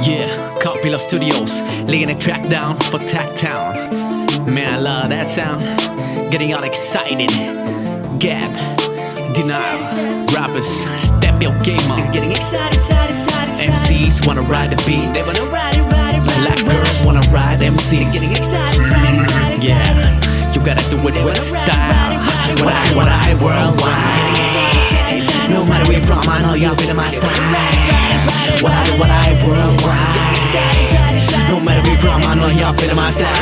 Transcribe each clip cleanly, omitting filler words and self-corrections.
Yeah, Copula Studios, laying a track down for Tactown. Man, I love that sound. Getting all excited. Gab, denial, rappers, step your game up. Getting excited. MCs wanna ride the beat. They wanna ride it. Black girls wanna ride MCs. Getting excited. Yeah, you gotta do it with style. What I worldwide. No matter where you're from, I know y'all feeling my style. What I worldwide. No matter where you're from, I know y'all feeling my style.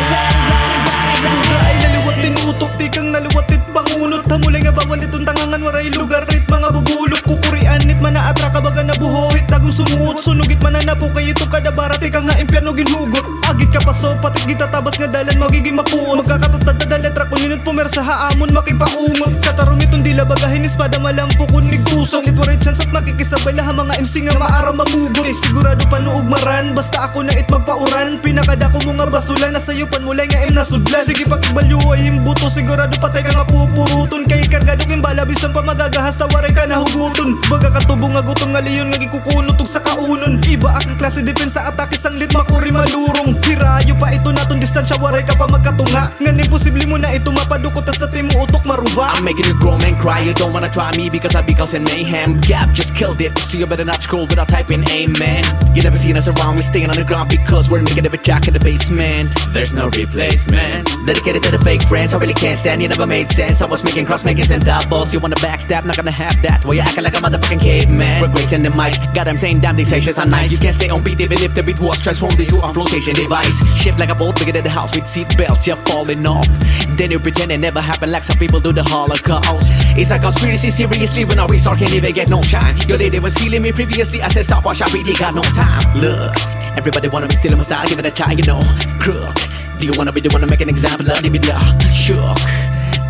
Puga ay naliwat din utok, tikang naliwat it pangunot. Hamulay nga bawal itong tangangan, waray lugar it mga bubulok. Kukurian it manaatraka, bagan na buho it dagum sumuot. Sunog it mananapo kayo ito kada bara, tikang nga impyerno ginhugot. Agit kapaso pati gitatabas nga dalan magiging mapuon. Magkakatutad na letra kuninot pumersa haamon makipaungot. Kataron itong dila bagahin espada malampo kunig tusong. It waray chance at makikisabay laha mga MC nga maara mamugot. Sigurado panuog maran, basta ako na it magpauran. Pinakada ko mga basulan, nasayo panmulay nga nasudlan. Sige pakibalyo ay himbuto, sigurado patay ka nga pupuruton. Kay kargado king balabisan pa magagahas, tawaray ka nahuguton. Baga katubong nga gutong nga leyon nga gikukunotog sa kaunon. Iba akong klase depensa, atake sanglit makuri malurong. Hirayo pa ito naton distansya, waray ka pa magkatunga. Ngan imposible mo na ito mapadukot, tas natin mo utok maruba. I'm making you grow man cry, you don't wanna try me because I be causing mayhem. Gap just killed it, so you better not scroll without typing amen. You never seen us around, we staying on the ground because we're making every jack in the basement. There's no replacement. Dedicated to the fake friends, I really can't stand, you never made sense. I was making cross makings and doubles, you wanna backstab, not gonna have that. Well, you acting like a motherfucking caveman. We're gracing the mic, God I'm saying damn these sections are nice. You can't stay on beat even if the beat was transformed into a flotation device. Shaped like a boat, bigger than the house with seat belts, you're falling off. Then you pretend it never happened like some people do the Holocaust. It's a conspiracy, seriously, when our resort can't even get no shine. Your lady was stealing me previously, I said stop watch, I really got no time. Look, everybody wanna be stealing my style, give it a try, you know. Crook, do you wanna be the one to make an example of the video? Shook,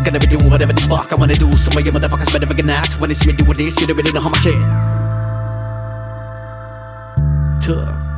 gonna be doing whatever the fuck I wanna do. Some of you motherfuckers better recognize when it's me doing this, you don't really know how much shit. Tough.